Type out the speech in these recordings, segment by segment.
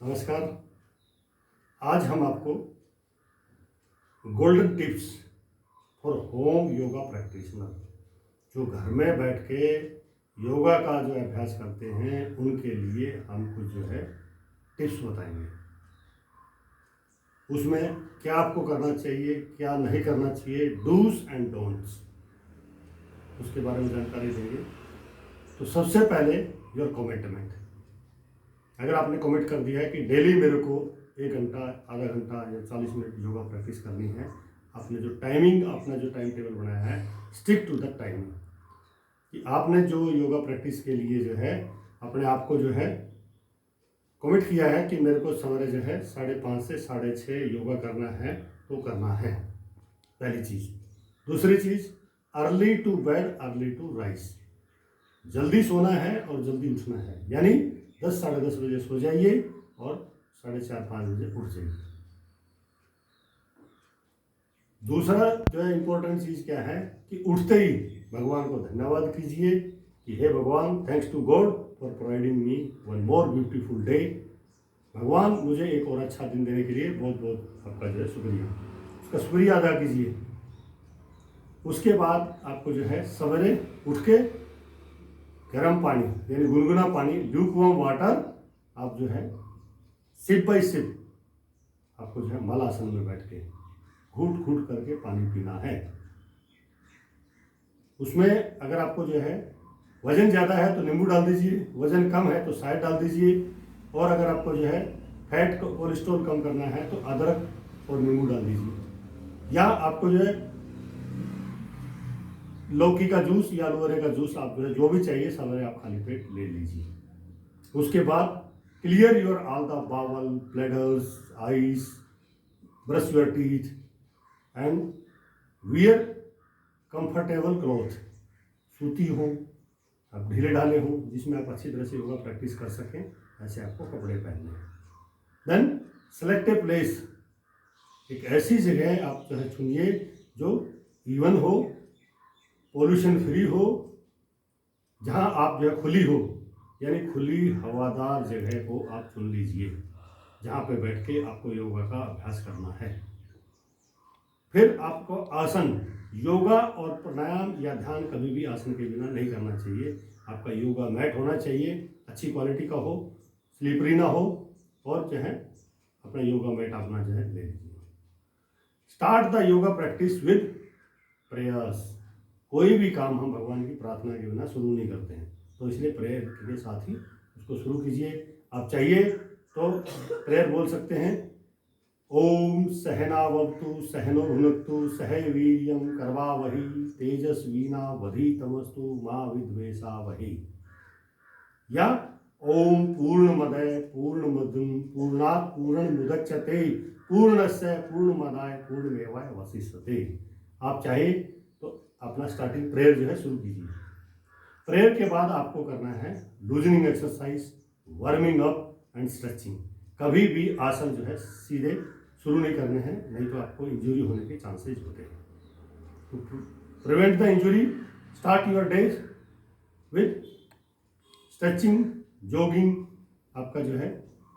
नमस्कार। आज हम आपको golden tips for home yoga practitioner जो घर में बैठ के योगा का जो अभ्यास करते हैं उनके लिए हम कुछ जो है टिप्स बताएंगे। उसमें क्या आपको करना चाहिए, क्या नहीं करना चाहिए, डूज एंड डोंट्स, उसके बारे में जानकारी देंगे। तो सबसे पहले योर कमिटमेंट। अगर आपने कमिट कर दिया है कि डेली मेरे को 1 घंटा, आधा घंटा या 40 मिनट योगा प्रैक्टिस करनी है, आपने जो टाइमिंग, अपना जो टाइम टेबल बनाया है, स्टिक टू द टाइमिंग। कि आपने जो योगा प्रैक्टिस के लिए जो है अपने आप को जो है कमिट किया है कि मेरे को सवेरे जो है 5:30 से 6:30 योगा करना है, तो करना है, पहली चीज़। दूसरी चीज़, early to bed early to rise. जल्दी सोना है और जल्दी उठना है, यानी 10 साढ़े 10 बजे सो जाइए और 4:30-5 बजे उठ जाइए। दूसरा जो है इम्पोर्टेंट चीज़ क्या है कि उठते ही भगवान को धन्यवाद कीजिए कि हे भगवान, thanks to God for providing me one more beautiful day. भगवान, मुझे एक और अच्छा दिन देने के लिए बहुत बहुत आपका जो है शुक्रिया, उसका शुक्रिया अदा कीजिए। उसके बाद आपको जो है सवेरे उठ के गर्म पानी यानी गुनगुना पानी, ल्यूकवार्म वाटर, आप जो है सिप बाई सिप आपको जो है मल आसन में बैठ के घूट घूट करके पानी पीना है। उसमें अगर आपको जो है वजन ज़्यादा है तो नींबू डाल दीजिए, वजन कम है तो शहद डाल दीजिए, और अगर आपको जो है फैट कोलेस्ट्रॉल कम करना है तो अदरक और नींबू डाल दीजिए। या आपको जो है लौकी का जूस या एलोवेरा का जूस, आप जो भी चाहिए सवेरे आप खाली पेट ले लीजिए। उसके बाद clear your all the bowel, bladders, eyes, brush your teeth and wear comfortable cloth. सूती हो, आप ढीले ढाले हो, जिसमें आप अच्छी तरह से योगा प्रैक्टिस कर सकें, ऐसे आपको कपड़े पहनने हैं। देन सेलेक्ट ए प्लेस, एक ऐसी जगह आप जो है चुनिए जो इवन हो, पोल्यूशन फ्री हो, जहां आप जो है खुली हो, यानी खुली हवादार जगह को आप चुन लीजिए जहां पे बैठ के आपको योगा का अभ्यास करना है। फिर आपको आसन, योगा और प्राणायाम या ध्यान कभी भी आसन के बिना नहीं करना चाहिए। आपका योगा मैट होना चाहिए, अच्छी क्वालिटी का हो, स्लिपरी ना हो, और जो है अपना योगा मैट अपना जो है ले लीजिए। Start the yoga practice with prayers. कोई भी काम हम भगवान की प्रार्थना के बिना शुरू नहीं करते हैं, तो इसलिए प्रेयर के साथ ही उसको शुरू कीजिए। आप चाहिए तो प्रेयर बोल सकते हैं, ओम सहनावतु सहनो भुनक्तु सह वीर्यं करवावहि तेजस्विनावधीतमस्तु मा विद्वेषावहि। या ओम पूर्णमदय पूर्णमदं पूर्णात् पूर्णमुदच्यते पूर्णस्य पूर्णमादाय पूर्णमेवावशिष्यते। आप चाहे तो अपना स्टार्टिंग प्रेयर जो है शुरू कीजिए। प्रेयर के बाद आपको करना है loosening exercise, warming up and stretching. कभी भी आसन जो है सीधे शुरू नहीं करने हैं, नहीं तो आपको इंजरी होने के चांसेस होते हैं। तो prevent the injury, start your days with stretching, jogging, आपका जो है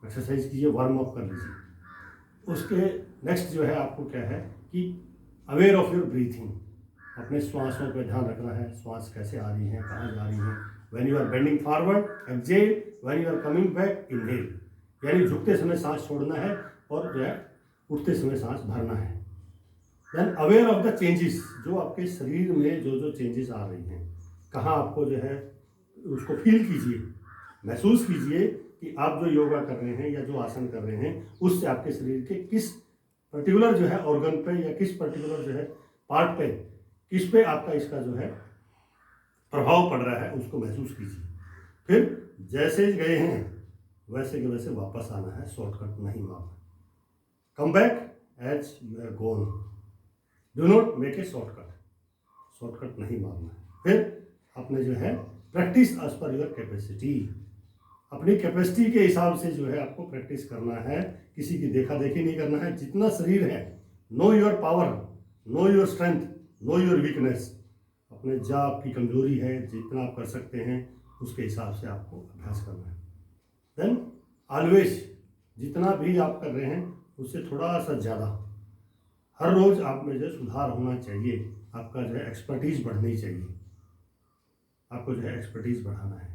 एक्सरसाइज कीजिए, वार्म अप कर लीजिए। उसके नेक्स्ट जो है आपको क्या है कि अवेयर ऑफ योर ब्रीथिंग, अपने श्वासों पर ध्यान रखना है, श्वास कैसे आ रही है, कहाँ जा रही है। When you are bending forward exhale, when you are coming back inhale, यानी झुकते समय सांस छोड़ना है और जो है उठते समय सांस भरना है। Then aware of the changes, जो आपके शरीर में जो जो चेंजेस आ रही हैं, कहाँ आपको जो है उसको फील कीजिए, महसूस कीजिए कि आप जो योगा कर रहे हैं या जो आसन कर रहे हैं उससे आपके शरीर के किस पर्टिकुलर जो है ऑर्गन पे या किस पर्टिकुलर जो है पार्ट पे, किस पे आपका इसका जो है प्रभाव पड़ रहा है, उसको महसूस कीजिए। फिर जैसे गए हैं वैसे के वैसे वापस आना है, शॉर्टकट नहीं मारना। Come back as you are gone, do not make a shortcut, shortcut नहीं मारना है। फिर अपने जो है practice as per your capacity, अपनी कैपेसिटी के हिसाब से जो है आपको प्रैक्टिस करना है, किसी की देखा देखी नहीं करना है। जितना शरीर है, know your power, know your strength, know your weakness, अपने जो आपकी कमजोरी है, जितना आप कर सकते हैं उसके हिसाब से आपको अभ्यास करना है। देन ऑलवेज जितना भी आप कर रहे हैं उससे थोड़ा सा ज़्यादा हर रोज़ आप में जो सुधार होना चाहिए, आपका जो है एक्सपर्टीज़ बढ़नी चाहिए, आपको जो है एक्सपर्टीज़ बढ़ाना है।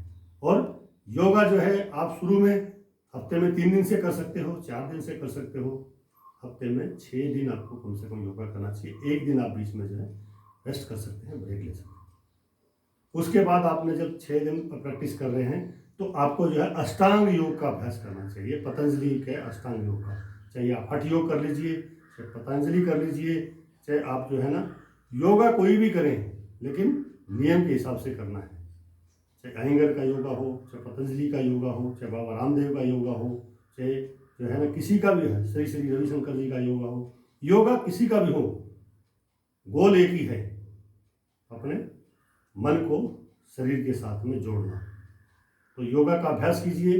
और योगा जो है आप शुरू में हफ्ते में 3 दिन से कर सकते हो, 4 दिन से कर सकते हो, हफ्ते में 6 दिन आपको कम से कम योगा करना चाहिए। 1 दिन आप बीच में जो है रेस्ट कर सकते हैं, ब्रेक ले सकते हैं। उसके बाद आपने जब 6 दिन प्रैक्टिस कर रहे हैं तो आपको जो है अष्टांग योग का अभ्यास करना चाहिए, पतंजलि के अष्टांग योग का। चाहे आप हठ योग कर लीजिए, चाहे पतंजलि कर लीजिए, चाहे आप जो है ना योगा कोई भी करें, लेकिन नियम के हिसाब से करना है। चाहे अयंगर का योगा हो, चाहे पतंजलि का योगा हो, चाहे बाबा रामदेव का योगा हो, चाहे जो है ना किसी का भी है, श्री श्री रविशंकर जी का योगा हो, योगा किसी का भी हो, गोल एक ही है, अपने मन को शरीर के साथ में जोड़ना। तो योगा का अभ्यास कीजिए।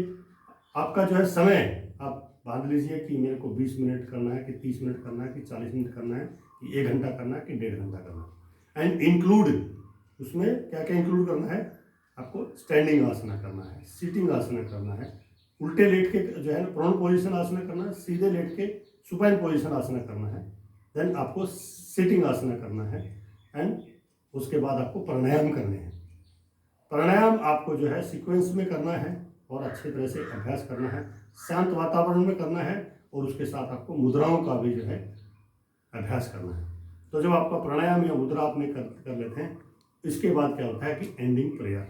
आपका जो है समय आप बांध लीजिए कि मेरे को 20 मिनट करना है, कि 30 मिनट करना है, कि 40 मिनट करना है, कि 1 घंटा करना है, कि 1.5 घंटा करना है। एंड इंक्लूड, उसमें क्या क्या इंक्लूड करना है, आपको स्टैंडिंग आसना करना है, सिटिंग आसना करना है, उल्टे लेट के जो है ना प्रोन पोजीशन आसना करना है, सीधे लेट के सुपाइन पोजीशन आसना करना है, देन आपको सिटिंग आसना करना है, एंड उसके बाद आपको प्राणायाम करने हैं। प्राणायाम आपको जो है सीक्वेंस में करना है और अच्छे तरह से अभ्यास करना है, शांत वातावरण में करना है, और उसके साथ आपको मुद्राओं का भी जो है अभ्यास करना है। तो जब आपका प्राणायाम या मुद्रा आपने कर लेते हैं, इसके बाद क्या होता है कि एंडिंग प्रेयर।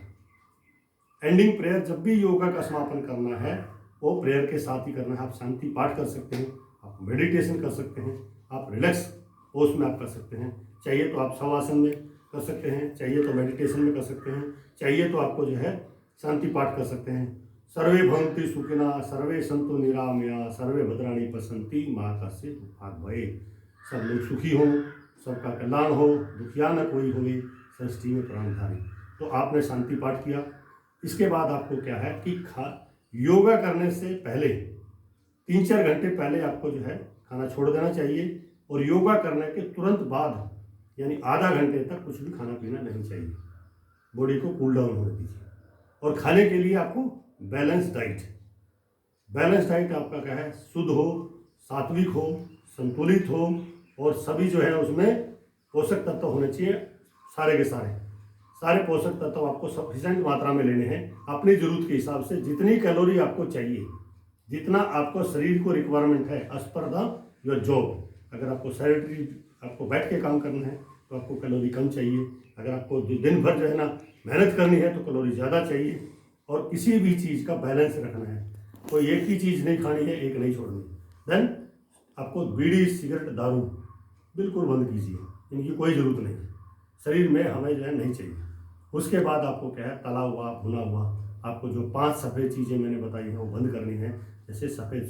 एंडिंग प्रेयर जब भी योगा का समापन करना है वो प्रेयर के साथ ही करना है। आप शांति पाठ कर सकते हैं, आप मेडिटेशन कर सकते हैं, आप रिलैक्स पोज में आप कर सकते हैं। चाहिए तो आप शवासन में कर सकते हैं, चाहिए तो मेडिटेशन में कर सकते हैं, चाहिए तो आपको जो है शांति पाठ कर सकते हैं। सर्वे भवन्ति सुखिना, सर्वे सन्तु निरामया, सर्वे भद्राणि पश्यन्ति मां कश्चित् दुःखात् भवेत्। सब लोग सुखी हों, सबका कल्याण हो, दुखिया न कोई होवे, सृष्टि में प्राणधारी। तो आपने शांति पाठ किया। इसके बाद आपको क्या है कि योगा करने से पहले 3-4 घंटे पहले आपको जो है खाना छोड़ देना चाहिए, और योगा करने के तुरंत बाद यानी आधा घंटे तक कुछ भी खाना पीना नहीं चाहिए। बॉडी को कूल डाउन होने दीजिए। और खाने के लिए आपको बैलेंस डाइट, बैलेंस डाइट आपका क्या है, शुद्ध हो, सात्विक हो, संतुलित हो, और सभी जो है उसमें पोषक तत्व होने चाहिए। सारे के सारे पोषक तत्व आपको सफिशिएंट मात्रा में लेने हैं, अपनी ज़रूरत के हिसाब से। जितनी कैलोरी आपको चाहिए, जितना आपको शरीर को रिक्वायरमेंट है, as per the your job. अगर आपको सैलरी, आपको बैठ के काम करना है तो आपको कैलोरी कम चाहिए। अगर आपको दिन भर जो है ना मेहनत करनी है तो कैलोरी ज़्यादा चाहिए। और किसी भी चीज़ का बैलेंस रखना है, कोई एक ही चीज़ नहीं खानी है, एक नहीं छोड़नी। देन आपको बीड़ी, सिगरेट, दारू बिल्कुल बंद कीजिए, इनकी कोई ज़रूरत नहीं है, शरीर में हमें जो है नहीं चाहिए। उसके बाद आपको क्या है, तला हुआ, भुना हुआ, आपको जो 5 सफ़ेद चीज़ें मैंने बताई हैं वो बंद करनी है। जैसे सफ़ेद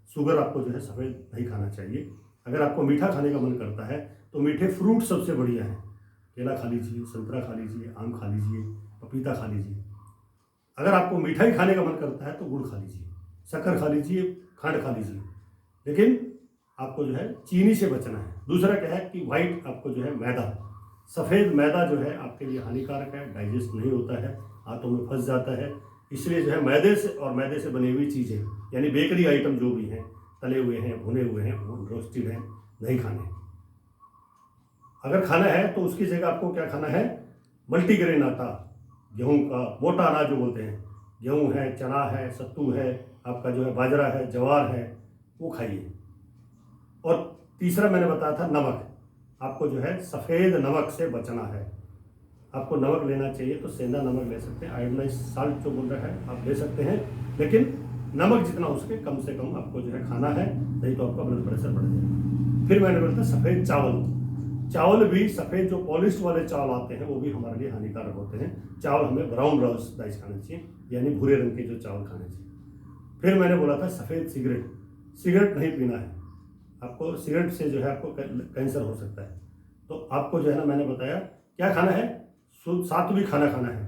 शुगर आपको जो है सफ़ेद नहीं खाना चाहिए। अगर आपको मीठा खाने का मन करता है तो मीठे फ्रूट सबसे बढ़िया है, केला खा लीजिए, संतरा खा लीजिए, आम खा लीजिए, पपीता खा लीजिए। अगर आपको मिठाई खाने का मन करता है तो गुड़ खा लीजिए, शक्कर खा लीजिए, खंड खा लीजिए, लेकिन आपको जो है चीनी से बचना है। दूसरा क्या है कि वाइट आपको जो है मैदा, सफ़ेद मैदा जो है आपके लिए हानिकारक है, डाइजेस्ट नहीं होता है, हाथों में फंस जाता है। इसलिए जो है मैदे से और मैदे से बनी हुई चीज़ें यानी बेकरी आइटम जो भी हैं, तले हुए हैं, भुने हुए हैं, रोस्टेड हैं, नहीं खाने। अगर खाना है तो उसकी जगह आपको क्या खाना है, मल्टीग्रेन आटा, गेहूं का मोटा अनाज जो बोलते हैं, गेहूं है, चना है, सत्तू है, आपका जो है बाजरा है, ज्वार है, वो खाइए। और तीसरा मैंने बताया था नमक, आपको जो है सफ़ेद नमक से बचना है। आपको नमक लेना चाहिए तो सेंधा नमक ले सकते हैं, आयोडाइज साल्ट जो बोल रहा है आप ले सकते हैं, लेकिन नमक जितना हो सके कम से कम आपको जो है खाना है, नहीं तो आपका ब्लड प्रेशर बढ़ जाएगा। फिर मैंने बोला था सफ़ेद चावल भी सफ़ेद जो पॉलिश वाले चावल आते हैं वो भी हमारे लिए हानिकारक होते हैं। चावल हमें ब्राउन राइस खाना चाहिए, यानी भूरे रंग के जो चावल खाने चाहिए। फिर मैंने बोला था सफ़ेद सिगरेट नहीं पीना है, आपको सिगरेट से जो है आपको कैंसर हो सकता है। तो आपको जो है ना मैंने बताया क्या खाना है, सात्विक खाना खाना है।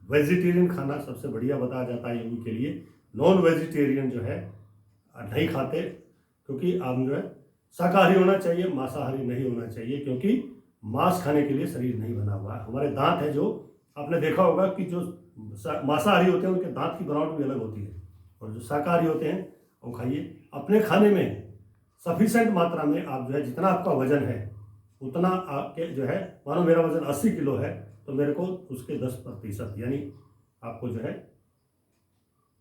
वेजिटेरियन खाना सबसे बढ़िया बताया जाता है योगी के लिए। नॉन वेजिटेरियन जो है नहीं खाते, क्योंकि आप जो है शाकाहारी होना चाहिए, मांसाहारी नहीं होना चाहिए, क्योंकि मांस खाने के लिए शरीर नहीं बना हुआ है। हमारे दांत है, जो आपने देखा होगा कि जो मांसाहारी होते हैं उनके दांत की बनावट भी अलग होती है, और जो शाकाहारी होते हैं वो खाइए। अपने खाने में सफिशेंट मात्रा में आप जो है जितना आपका वजन है उतना आपके जो है, मानो मेरा वजन 80 किलो है तो मेरे को उसके 10% यानी आपको जो है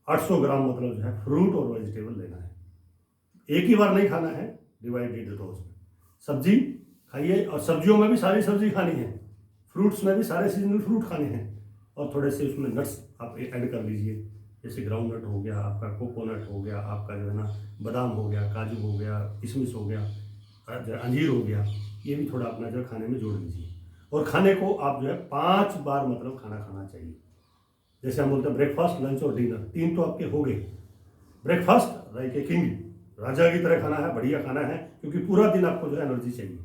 800 ग्राम मतलब जो है फ्रूट और वेजिटेबल लेना है। एक ही बार नहीं खाना है, डिवाइडेड डोज में। सब्जी खाइए और सब्जियों में भी सारी सब्जी खानी है, फ्रूट्स में भी सारे सीजनल फ्रूट खाने हैं और थोड़े से उसमें नट्स आप ऐड कर लीजिए, जैसे ग्राउंड नट हो गया, आपका कोकोनट हो गया, आपका जो है ना बादाम हो गया, काजू हो गया, किशमिश हो गया, अंजीर हो गया, ये भी थोड़ा अपना जो है खाने में जोड़ लीजिए। और खाने को आप जो है 5 बार मतलब खाना खाना चाहिए। जैसे हम बोलते हैं ब्रेकफास्ट, लंच और डिनर, 3 तो आपके हो गए। ब्रेकफास्ट लाइक ए किंग, राजा की तरह खाना है, बढ़िया खाना है, क्योंकि पूरा दिन आपको जो है एनर्जी चाहिए।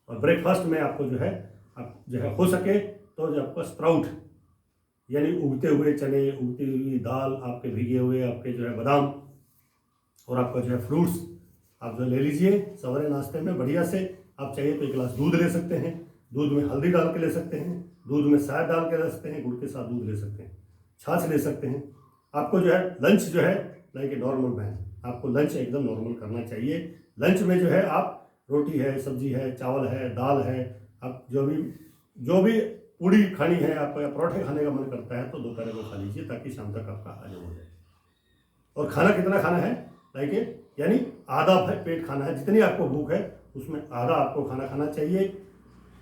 और ब्रेकफास्ट में आपको जो है आप जो है हो सके तो जो आपका स्प्राउट यानी उगते हुए चने, उगती हुई दाल, आपके भीगे हुए आपके जो है बादाम और आपका जो है फ्रूट्स आप जो ले लीजिए सवेरे नाश्ते में बढ़िया से। आप चाहिए तो 1 गिलास दूध ले सकते हैं, दूध में हल्दी डाल के ले सकते हैं, दूध में शहद डाल के ले सकते हैं, गुड़ के साथ दूध ले सकते हैं, छाछ ले सकते हैं। आपको जो है लंच जो है लाइक ए नॉर्मल मैन, आपको लंच एकदम नॉर्मल करना चाहिए। लंच में जो है आप रोटी है, सब्जी है, चावल है, दाल है, आप जो भी पूड़ी खानी है आपको या परोठे खाने का मन करता है तो दोपहर को खा लीजिए ताकि शाम तक आपका हजम हो जाए। और खाना कितना खाना है लाइक यानी आधा पेट खाना है, जितनी आपको भूख है उसमें आधा आपको खाना खाना चाहिए।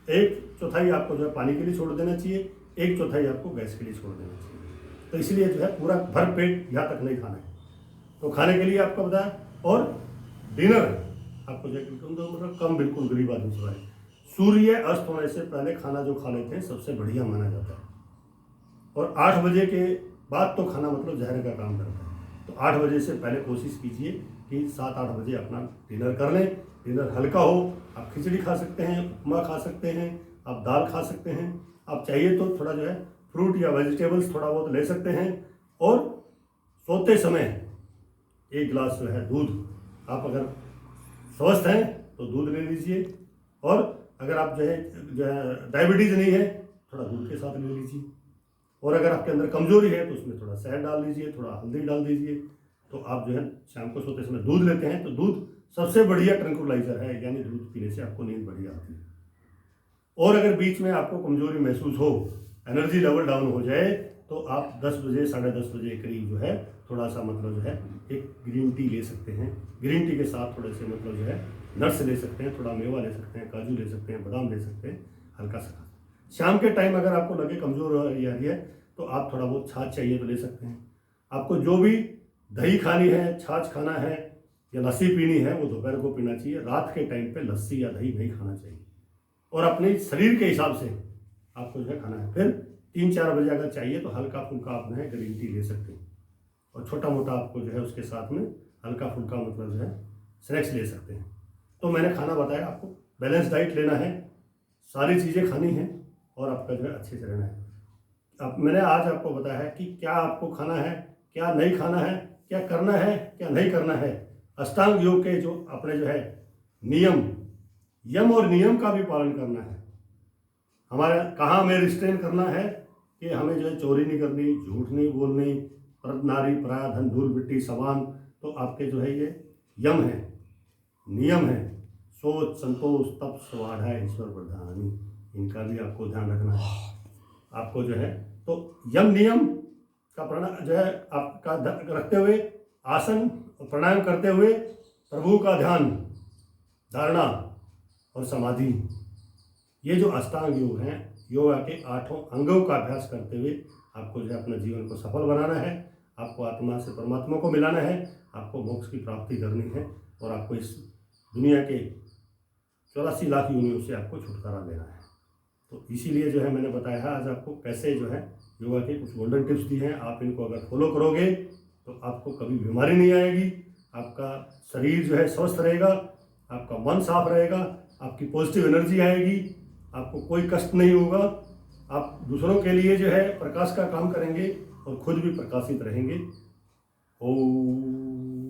1/4 आपको जो है पानी के लिए छोड़ देना चाहिए, 1/4 आपको गैस के लिए छोड़ देना चाहिए। तो इसलिए जो है पूरा भर पेट यहाँ तक नहीं खाना है। तो खाने के लिए आपको बताया। और डिनर आपको जो मतलब कम बिल्कुल गरीब आदमी से है, सूर्य अस्त होने से पहले खाना जो खा लेते हैं सबसे बढ़िया माना जाता है। और 8 बजे के बाद तो खाना मतलब जहर का काम करता है। तो 8 बजे से पहले कोशिश कीजिए कि 7-8 बजे अपना डिनर कर लें। डिनर हल्का हो, आप खिचड़ी खा सकते हैं, उपमा खा सकते हैं, आप दाल खा सकते हैं, आप चाहिए तो थोड़ा जो है फ्रूट या वेजिटेबल्स थोड़ा बहुत ले सकते हैं। और सोते समय 1 गिलास जो है दूध, आप अगर स्वस्थ हैं तो दूध ले लीजिए, और अगर आप जो है डायबिटीज़ नहीं है थोड़ा दूध के साथ ले लीजिए। और अगर आपके अंदर कमजोरी है तो उसमें थोड़ा शहद डाल दीजिए, थोड़ा हल्दी डाल दीजिए। तो आप जो है शाम को सोते समय दूध लेते हैं तो दूध सबसे बढ़िया ट्रंकुलाइजर है, यानी दूध पीने से आपको नींद बढ़िया आती है। और अगर बीच में आपको कमजोरी महसूस हो, एनर्जी लेवल डाउन हो जाए, तो आप 10 बजे 10:30 बजे करीब जो है थोड़ा सा मतलब जो है एक ग्रीन टी ले सकते हैं। ग्रीन टी के साथ थोड़े से मतलब जो है नट्स ले सकते हैं, थोड़ा मेवा ले सकते हैं, काजू ले सकते हैं, बादाम ले सकते हैं, हल्का सा। शाम के टाइम अगर आपको लगे कमजोर हो रही है तो आप थोड़ा बहुत छाछ चाहिए तो ले सकते हैं। आपको जो भी दही खानी है, छाछ खाना है या लस्सी पीनी है वो दोपहर को पीना चाहिए। रात के टाइम पे लस्सी या दही नहीं खाना चाहिए। और अपने शरीर के हिसाब से आपको जो है खाना है। फिर 3-4 बजे अगर चाहिए तो हल्का फुल्का आप जो है ग्रीन टी ले सकते हैं, और छोटा मोटा आपको जो है उसके साथ में हल्का फुल्का मतलब जो है स्नैक्स ले सकते हैं। तो मैंने खाना बताया आपको, बैलेंस डाइट लेना है, सारी चीज़ें खानी हैं और आपका जो है अच्छे से रहना है। अब मैंने आज आपको बताया है कि क्या आपको खाना है, क्या नहीं खाना है, क्या करना है, क्या नहीं करना है। अष्टांग योग के जो अपने जो है नियम, यम और नियम का भी पालन करना है। हमारे कहाँ हमें रिस्ट्रेन करना है कि हमें जो है चोरी नहीं करनी, झूठ नहीं बोलनी, परत नारी पराया धन धूल मिट्टी समान। तो आपके जो है ये यम है, नियम है, सोच संतोष तप स्वाध्याय ईश्वर प्रधानी, इनका भी आपको ध्यान रखना है। आपको जो है तो यम नियम का प्राणायाम जो है आपका रखते हुए, आसन और प्राणायाम करते हुए प्रभु का ध्यान, धारणा और समाधि, ये जो अष्टांग योग हैं, योगा के 8 अंगों का अभ्यास करते हुए आपको जो है अपने जीवन को सफल बनाना है। आपको आत्मा से परमात्मा को मिलाना है, आपको मोक्ष की प्राप्ति करनी है, और आपको इस दुनिया के 84 लाख योनियों से आपको छुटकारा देना है। तो इसीलिए जो है मैंने बताया है आज आपको कैसे जो है योगा के कुछ गोल्डन टिप्स दी हैं। आप इनको अगर फॉलो करोगे तो आपको कभी बीमारी नहीं आएगी, आपका शरीर जो है स्वस्थ रहेगा, आपका मन साफ रहेगा, आपकी पॉजिटिव एनर्जी आएगी, आपको कोई कष्ट नहीं होगा, आप दूसरों के लिए जो है प्रकाश का काम करेंगे और खुद भी प्रकाशित रहेंगे। ओम।